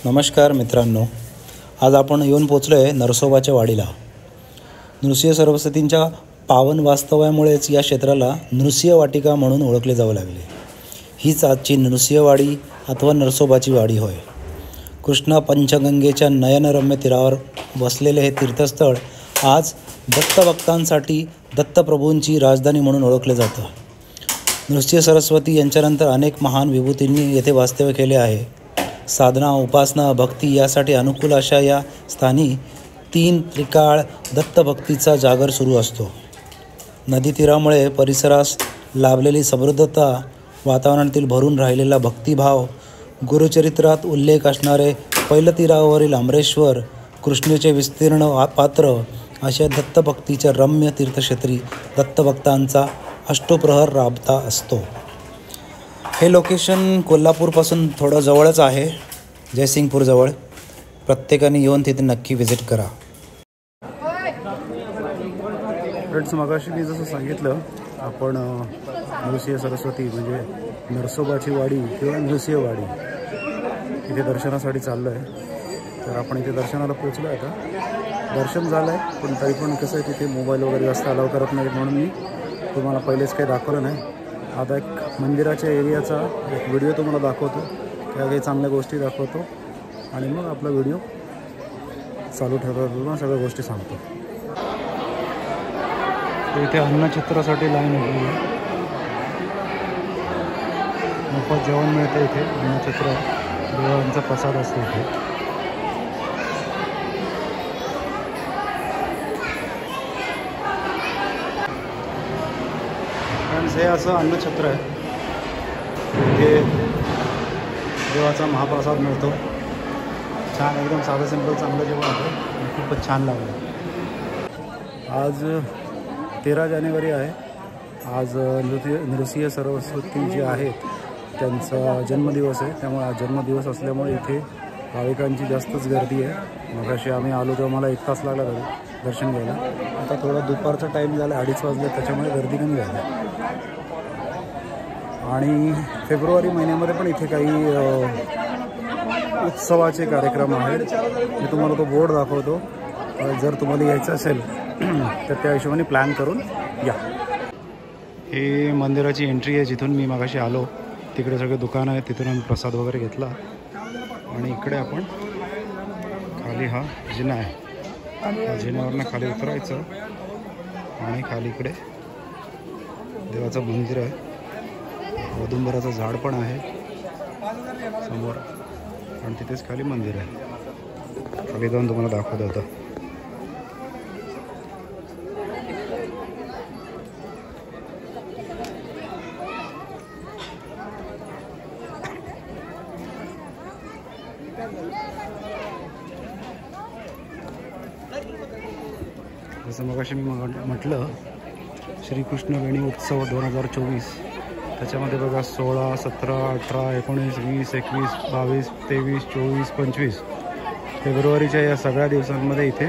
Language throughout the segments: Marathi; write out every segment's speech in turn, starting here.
नमस्कार मित्रांनो, आज आपण येऊन पोचलो आहे नरसोबाच्या वाडीला। नृसिंह सरस्वतींच्या पावन वास्तव्यामुळेच या क्षेत्राला नृसिंह वाटिका म्हणून ओळखले जाऊ लागले। हीच आजची नृसिंहवाडी अथवा नरसोबाची वाडी होय। कृष्णा पंचगंगेच्या नयनरम्य तीरावर बसलेले हे तीर्थस्थळ आज दत्तभक्तांसाठी दत्तप्रभूंची राजधानी म्हणून ओळखले जातं। नृसिंह सरस्वती यांच्यानंतर अनेक महान विभूतींनी येथे वास्तव्य केले आहे। साधना, उपासना, भक्ती यासाठी अनुकूल अशा या स्थानी 3 त्रिकाळ दत्तभक्तीचा जागर सुरू असतो। नदी तीरामुळे परिसरास लाभलेली समृद्धता, वातावरणातील भरून राहिलेला भक्तिभाव, गुरुचरित्रात उल्लेख असणारे पैलतीरावरील अमरेश्वर, कृष्णेचे विस्तीर्ण पात्र अशा दत्तभक्तीच्या रम्य तीर्थक्षेत्री दत्तभक्तांचा अष्टप्रहर राबता असतो। हे लोकेशन कोल्हापूरपासून थोडं जवळच आहे, जयसिंगपूरजवळ। प्रत्येकाने येऊन तिथे नक्की व्हिजिट करा। फ्रेंड्स, मगाशी मी जसं सांगितलं, आपण नृसिंह सरस्वती म्हणजे नरसोबाची वाडी किंवा नृसिंहवाडी इथे दर्शनासाठी चाललो आहे। तर आपण इथे दर्शनाला पोचलो आहे। आता दर्शन झालं आहे, पण तरी पण कसं आहे, तिथे मोबाईल वगैरे जास्त अलाव करत नाहीत म्हणून मी तुम्हाला पहिलेच काही दाखवलं नाही। आता एक मंदिराच्या एरियाचा एक व्हिडिओ तुम्हाला दाखवतो, काही चांगल्या गोष्टी दाखवतो आणि मग आपला व्हिडिओ चालू ठेवतो, तुम्हाला सगळ्या गोष्टी सांगतो। इथे अन्नछत्रासाठी लाईन होती, मोफत जेवण मिळतं इथे। अन्नछत्र देवांचा प्रसाद असतो इथे। हे असं अन्नछत्र आहे, इथे देवाचा महाप्रसाद मिळतो। छान, एकदम साधं सिंपल चांगलं जेवण होतं, खूपच छान लागलं। आज 13 जानेवारी आहे। आज नृसिंह सरस्वती जे आहेत त्यांचा जन्मदिवस आहे, त्यामुळे आज जन्मदिवस असल्यामुळे इथे भाविकांची जास्तच गर्दी आहे। मगाशी आम्ही आलो तेव्हा मला 1 तास लागला दर्शन घ्यायला। आता थोडा दुपारचा टाईम झाला, 2:30 वाजले, त्याच्यामुळे गर्दी कमी झाली। आणि फेब्रुवारी महिन्यामध्ये पण इथे काही उत्सवाचे कार्यक्रम आहेत। मी तुम्हाला तो बोर्ड दाखवतो, जर तुम्हाला यायचं असेल तर त्या हिशोबाने प्लॅन करून या। हे मंदिराची एंट्री आहे, जिथून मी मगाशी आलो। तिकडे सगळे दुकानं आहेत, तिथून आम्ही प्रसाद वगैरे घेतला आणि इकडे आपण खाली हा जिना आहे, या जिन्यावरनं खाली उतरायचं आणि खाली इकडे देवाचं मंदिर आहे। औदुंबराचं झाड पण आहे समोर आणि तिथेच खाली मंदिर आहे। खाली जाऊन तुम्हाला दाखवतो आता। जसं मगाशी मी म्हटलं, श्रीकृष्ण वेणी उत्सव 2024, त्याच्यामध्ये बघा 16, 17, 18, 19, 20, 21, 22, 23, 24, 25 फेब्रुवारीच्या या सगळ्या दिवसांमध्ये इथे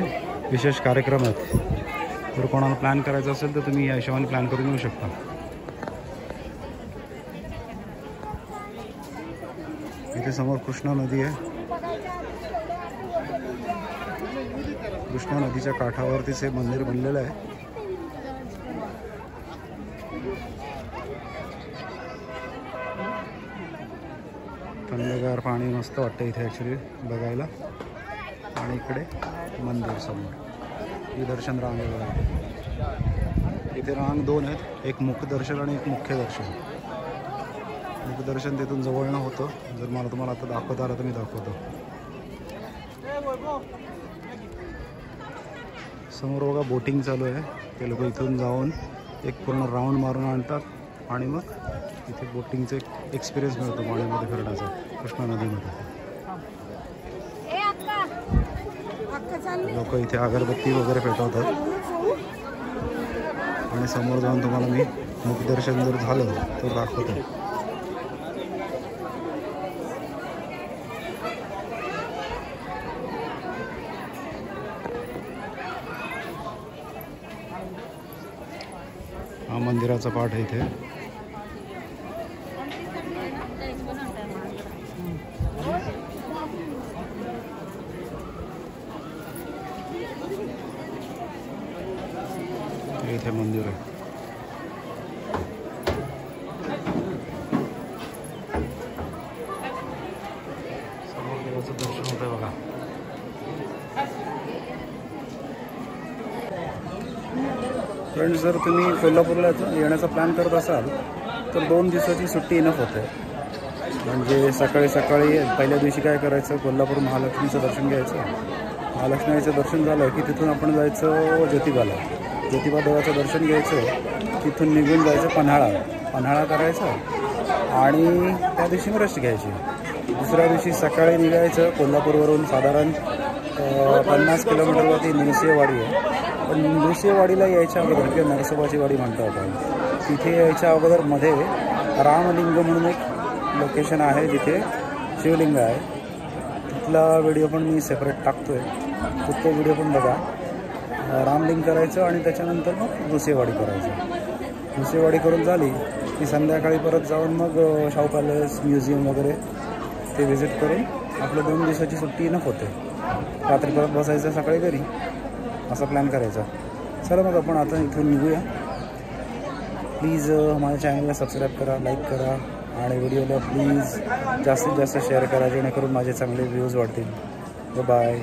विशेष कार्यक्रम आहेत। जर कोणाला प्लॅन करायचा असेल तर तुम्ही या हिशोबाने प्लॅन करून येऊ शकता। इथे समोर कृष्णा नदी आहे। कृष्णा नदीच्या काठावरतीच हे मंदिर बनलेलं आहे। थंडगार पाणी मस्त वाटतं इथे ॲक्च्युली बघायला। आणि इकडे मंदिर समोर ही दर्शन रांग आहे। इथे रांग 2 आहेत, एक मुखदर्शन आणि एक मुख्य दर्शन। मुखदर्शन तिथून जवळनं होतं। जर मला तुम्हाला आता दाखवता आलं तर मी दाखवतो। समोर बघा बोटिंग चालू आहे, ते लोक इथून जाऊन एक पूर्ण राऊंड मारून आणतात आणि मग इथे बोटिंगचा एक्सपिरियन्स मिळतो पाण्यामध्ये फिरण्याचा, कृष्णा नदीमध्ये। लोक इथे अगरबत्ती वगैरे पेटवतात आणि समोर जाऊन तुम्हाला मी मुखदर्शन जर झालं तर दाखवतो। हा मंदिराचा पाठ आहे इथे। इथे मंदिर आहे. समोर देवाचं दर्शन होतं बघा. फ्रेंड्स, जर तुम्ही कोल्हापूरला येण्याचा प्लॅन करत असाल तर 2 दिवसाची सुट्टी इनफ होते. म्हणजे सकाळी सकाळी पहिल्या दिवशी काय करायचं, कोल्हापूर महालक्ष्मीचं दर्शन घ्यायचं. महालक्ष्मीचं दर्शन झालं की तिथून आपण जायचं ज्योतिबाला. ज्योतिबा देवाचं दर्शन घ्यायचं. तिथून निघून जायचं पन्हाळा करायचं आणि त्या दिवशी मग रेस्ट घ्यायची. दुसऱ्या दिवशी सकाळी निघायचं. कोल्हापूरवरून साधारण 50 किलोमीटरवरती नृसिंहवाडी आहे. पण नृसिंहवाडीला यायच्या अगोदर किंवा नरसोबाची वाडी म्हणतो आपण, तिथे यायच्या अगोदर मध्ये रामलिंग म्हणून एक लोकेशन आहे जिथे शिवलिंग आहे. तिथला व्हिडिओ पण मी सेपरेट टाकतो आहे, तो व्हिडिओ पण बघा. रामलिंग करायचं आणि त्याच्यानंतर मग नृसिंहवाडी करायचं. नृसिंहवाडी करून झाली की संध्याकाळी परत जाऊन मग शाहू पॅलेस, म्युझियम वगैरे ते व्हिजिट करून आपलं 2 दिवसाची सुट्टी इनफ होते. रात्री परत बसायचं, सकाळी घरी, असा प्लॅन करायचा. चला मग आपण आता इथून निघूया. प्लीज माझ्या चॅनलला सबस्क्राईब करा, लाईक करा आणि व्हिडिओला प्लीज जास्तीत जास्त शेअर करा, जेणेकरून माझे चांगले व्ह्यूज वाढतील. बाय.